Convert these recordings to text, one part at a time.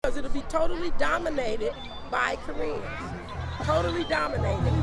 because it'll be totally dominated by Koreans. Totally dominated.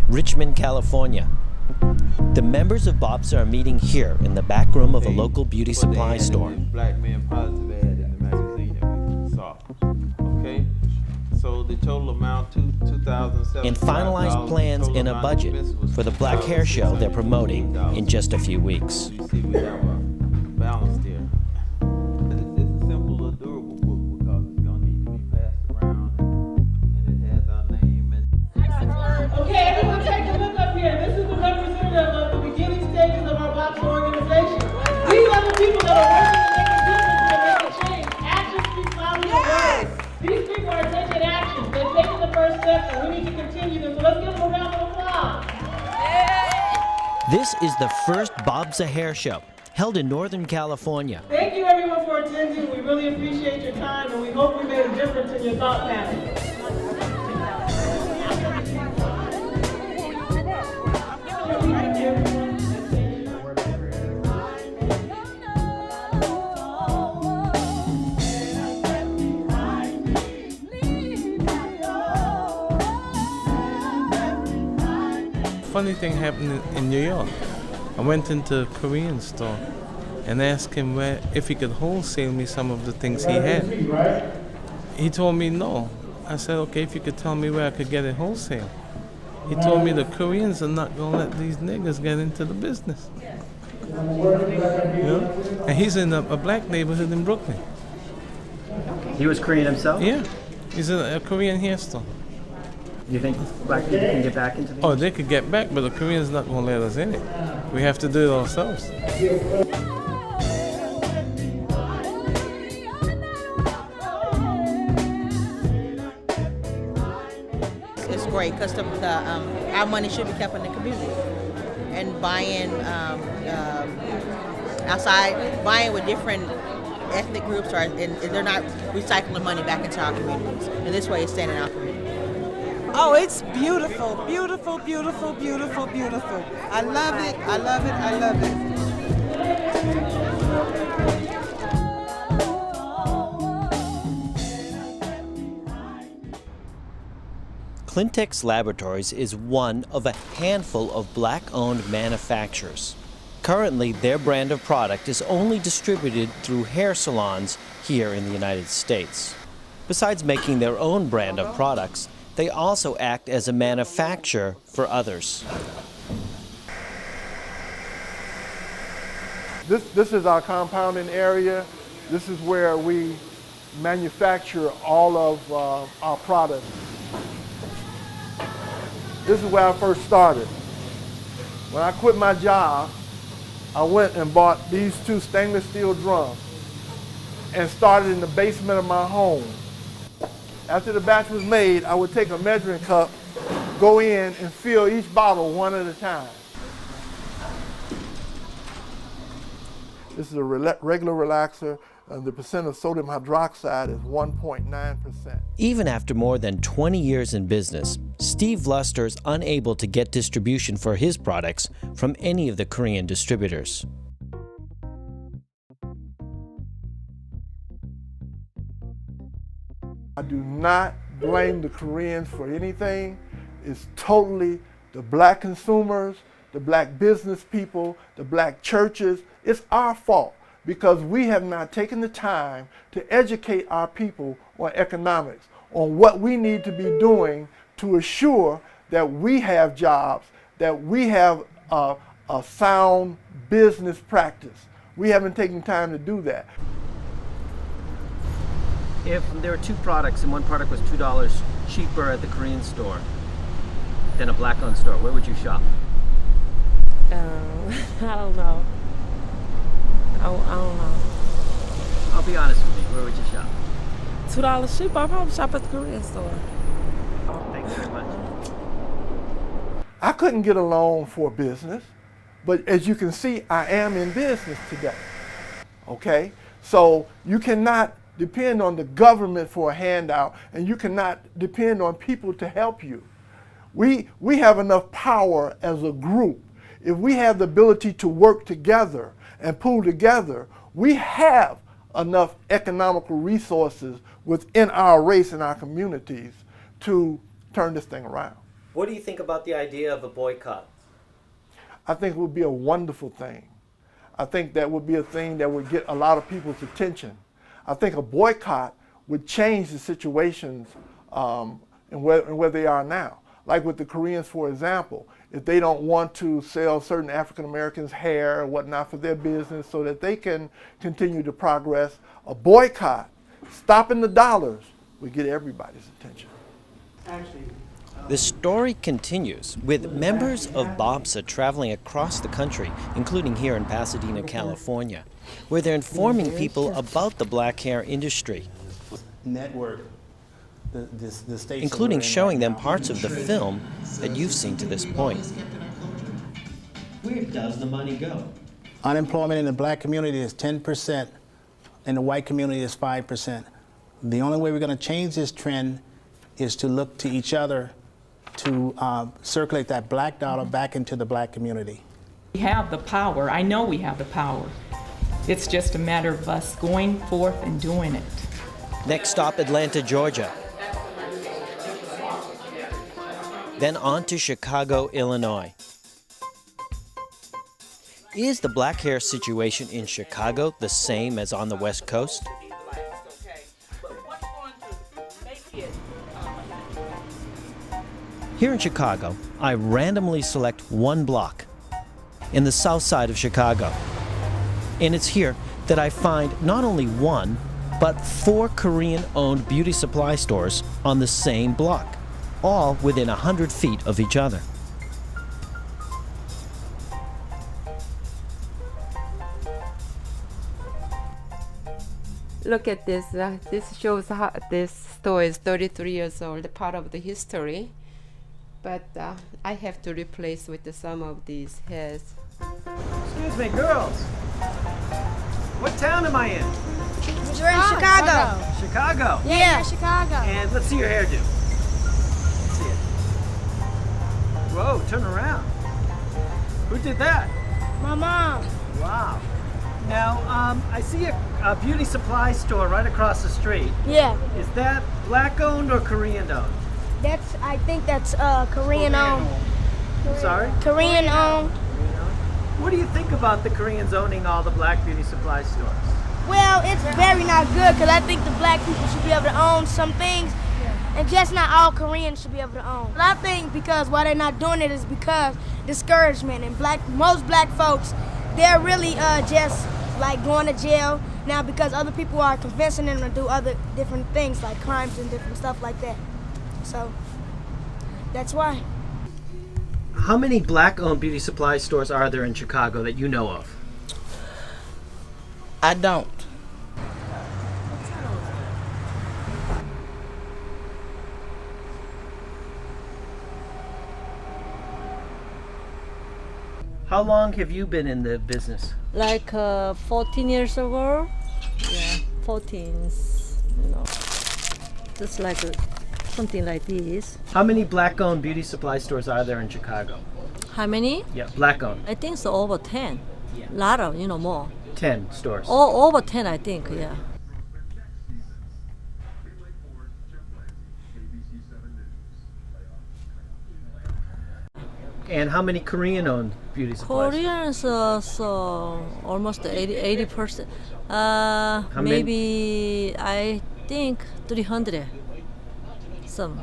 Richmond, California. The members of BOPSA are meeting here in the back room of a local beauty supply store. Black men positive ad in the magazine that we saw. Okay, so the total amount to 2,007. And finalized plans and a budget for the Black Hair Show they're promoting in just a few weeks. You see, we have a balance there. It's a simple, little durable book because it's gonna need to be passed around, and it has our name and. Okay, everyone take a look up here. This is the representative of the beginning stages of our BOPSA organization. These are the people that are working to make a difference and make a change. Action speaks louder than words. These people are taking action. They're taking the first step, and we need to continue them. So let's give them a round of applause. This is the first BOPSA Hair Show, held in Northern California. Thank you, everyone, for attending. We really appreciate your time, and we hope we made a difference in your thought pattern. Funny thing happened in New York. I went into a Korean store and asked him if he could wholesale me some of the things he had. He told me no. I said, okay, if you could tell me where I could get it wholesale. He told me the Koreans are not going to let these niggas get into the business. You know? And he's in a black neighborhood in Brooklyn. He was Korean himself? Yeah, he's a Korean hair store. Do you think black people can get back into the Oh, they could get back, but the Koreans not going to let us in it. We have to do it ourselves. It's great because our money should be kept in the community. And buying outside, buying with different ethnic groups, and they're not recycling money back into our communities. And this way it's staying in our community. Oh, it's beautiful, beautiful, beautiful, beautiful, beautiful. I love it, I love it, I love it. Clintex Laboratories is one of a handful of black-owned manufacturers. Currently, their brand of product is only distributed through hair salons here in the United States. Besides making their own brand of products, they also act as a manufacturer for others. This is our compounding area. This is where we manufacture all of our products. This is where I first started. When I quit my job, I went and bought these two stainless steel drums and started in the basement of my home. After the batch was made, I would take a measuring cup, go in and fill each bottle one at a time. This is a regular relaxer, and the percent of sodium hydroxide is 1.9%. Even after more than 20 years in business, Steve Luster is unable to get distribution for his products from any of the Korean distributors. I do not blame the Koreans for anything. It's totally the black consumers, the black business people, the black churches. It's our fault because we have not taken the time to educate our people on economics, on what we need to be doing to assure that we have jobs, that we have a sound business practice. We haven't taken time to do that. If there were two products and one product was $2 cheaper at the Korean store than a black-owned store, where would you shop? I don't know. I don't know. I'll be honest with you. Where would you shop? $2 cheaper, I'll probably shop at the Korean store. Thanks very much. I couldn't get a loan for a business. But as you can see, I am in business today. Okay? So you cannot depend on the government for a handout, and you cannot depend on people to help you. We have enough power as a group. If we have the ability to work together and pull together, we have enough economical resources within our race and our communities to turn this thing around. What do you think about the idea of a boycott? I think it would be a wonderful thing. I think that would be a thing that would get a lot of people's attention. I think a boycott would change the situations and where they are now. Like with the Koreans, for example, if they don't want to sell certain African Americans hair or whatnot for their business so that they can continue to progress, a boycott, stopping the dollars, would get everybody's attention. The story continues with members of BOBSA traveling across the country, including here in Pasadena, California, where they're informing people about the black hair industry, network, including showing them parts of the film that you've seen to this point. Where does the money go? Unemployment in the black community is 10%, and the white community is 5%. The only way we're going to change this trend is to look to each other to circulate that black dollar back into the black community. We have the power. I know we have the power. It's just a matter of us going forth and doing it. Next stop, Atlanta, Georgia. Then on to Chicago, Illinois. Is the black hair situation in Chicago the same as on the West Coast? Here in Chicago, I randomly select one block in the south side of Chicago. And it's here that I find not only one, but 4 Korean-owned beauty supply stores on the same block, all within 100 feet of each other. Look at this. This shows how this store is 33 years old, part of the history. But I have to replace with some of these hairs. Excuse me, girls. What town am I in? We're in Chicago. Chicago? Yeah, Chicago. And let's see your hairdo. Let's see it. Whoa, turn around. Who did that? My mom. Wow. Now, I see a beauty supply store right across the street. Yeah. Is that black owned or Korean owned? I think that's Korean owned. Sorry? Korean owned. What do you think about the Koreans owning all the black beauty supply stores? Well, it's very not good because I think the black people should be able to own some things, and just not all Koreans should be able to own. But I think because why they're not doing it is because discouragement, and most black folks, they're really just like going to jail now because other people are convincing them to do other different things like crimes and different stuff like that. So that's why. How many black-owned beauty supply stores are there in Chicago that you know of? I don't. How long have you been in the business? Like 14 years ago. Yeah, 14. You know, just like something like this. How many black-owned beauty supply stores are there in Chicago? How many? Yeah, black-owned. I think so, over 10. Yeah. A lot of, more. 10 stores. Oh, over 10, I think, yeah. And how many Korean-owned beauty supplies? Koreans, so almost 80%. Maybe I think 300. Some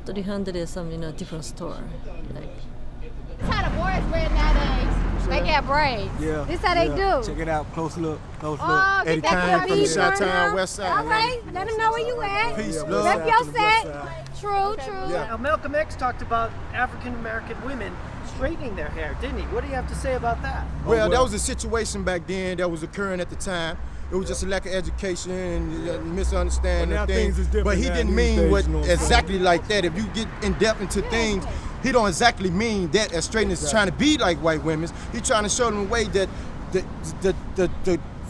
300 some different store. Like. This how the boys wear nowadays. They got braids. Yeah. This how they do. Check it out. Close look. Close look. Oh, Eddie get that Kane from the Chi-Town Chi-Town West Side. All right. Let them know where you at. Peace, Rep your set. True. Yeah. Now, Malcolm X talked about African-American women straightening their hair, didn't he? What do you have to say about that? Well, that was a situation back then that was occurring at the time. It was just a lack of education and misunderstanding of things. But he didn't mean exactly like that. If you get in depth into things, he don't exactly mean that as straight as trying to be like white women. He's trying to show them a way that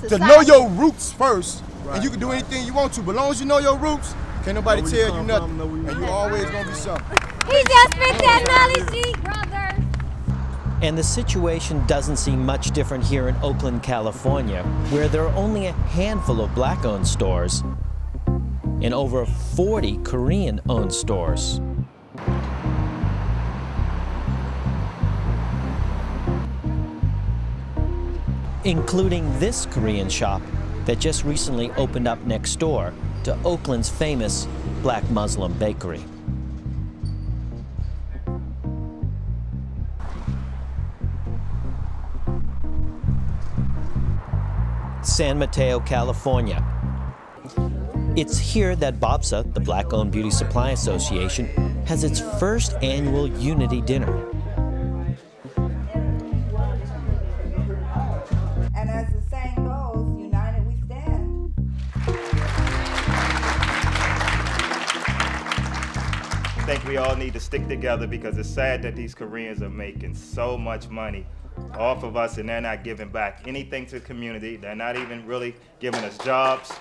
to know your roots first, and you can do anything you want to, but as long as you know your roots, can't nobody tell you nothing, and you always gonna be something. He just spit that knowledge, G, brother. And the situation doesn't seem much different here in Oakland, California, where there are only a handful of black-owned stores and over 40 Korean-owned stores. Including this Korean shop that just recently opened up next door to Oakland's famous Black Muslim bakery. San Mateo, California. It's here that BOBSA, the Black-Owned Beauty Supply Association, has its first annual Unity Dinner. And as the saying goes, united we stand. I think we all need to stick together because it's sad that these Koreans are making so much money off of us and they're not giving back anything to the community. They're not even really giving us jobs.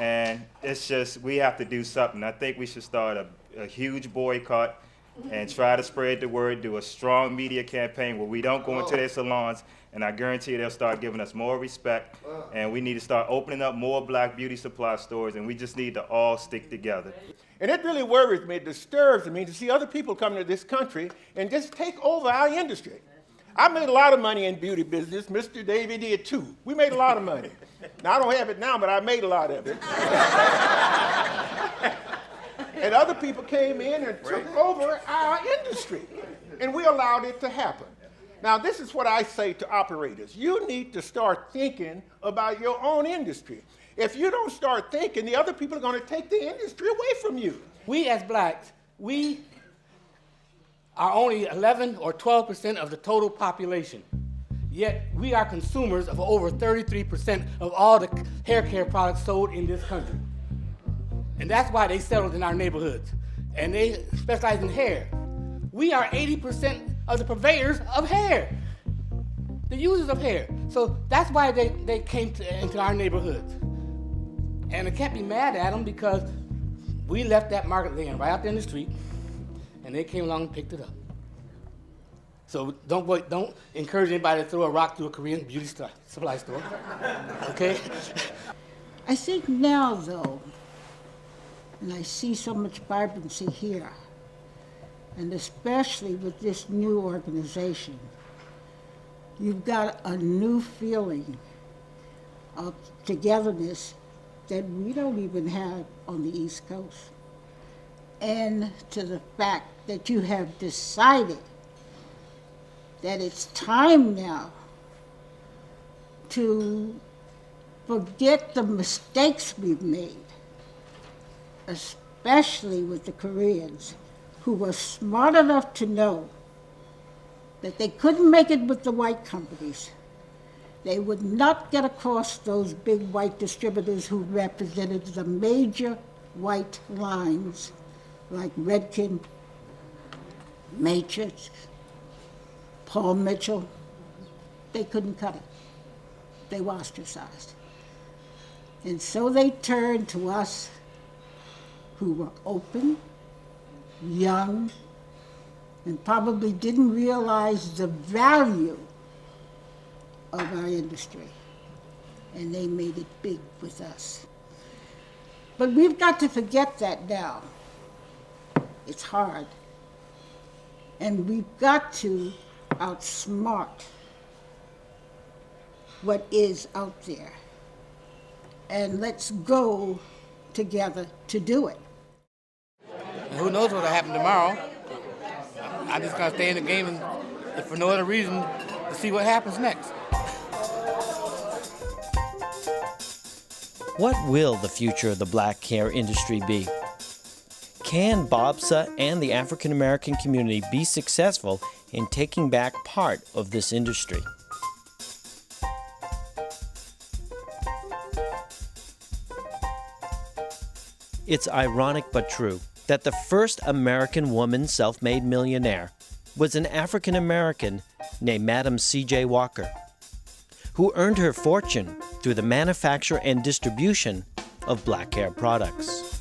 And it's just, we have to do something. I think we should start a huge boycott and try to spread the word, do a strong media campaign where we don't go into their salons, and I guarantee you they'll start giving us more respect. And we need to start opening up more black beauty supply stores, and we just need to all stick together. And it really worries me, it disturbs me to see other people come to this country and just take over our industry. I made a lot of money in beauty business. Mr. Davey did too. We made a lot of money. Now, I don't have it now, but I made a lot of it. And other people came in and took over our industry, and we allowed it to happen. Now, this is what I say to operators. You need to start thinking about your own industry. If you don't start thinking, the other people are going to take the industry away from you. We as blacks, we are only 11 or 12% of the total population. Yet we are consumers of over 33% of all the hair care products sold in this country. And that's why they settled in our neighborhoods. And they specialize in hair. We are 80% of the purveyors of hair, the users of hair. So that's why they came into our neighborhoods. And I can't be mad at them because we left that market laying right out there in the street, and they came along and picked it up. So don't encourage anybody to throw a rock through a Korean beauty supply store, okay? I think now, though, and I see so much vibrancy here, and especially with this new organization, you've got a new feeling of togetherness that we don't even have on the East Coast. And to the fact that you have decided that it's time now to forget the mistakes we've made, especially with the Koreans, who were smart enough to know that they couldn't make it with the white companies. They would not get across those big white distributors who represented the major white lines like Redken, Matrix, Paul Mitchell. They couldn't cut it. They were ostracized. And so they turned to us who were open, young, and probably didn't realize the value of our industry. And they made it big with us. But we've got to forget that now. It's hard. And we've got to outsmart what is out there. And let's go together to do it. And who knows what will happen tomorrow? I'm just going to stay in the game, and if for no other reason, to see what happens next. What will the future of the black hair industry be? Can BOBSA and the African American community be successful in taking back part of this industry? It's ironic but true that the first American woman self-made millionaire was an African American named Madam C.J. Walker, who earned her fortune through the manufacture and distribution of black hair products.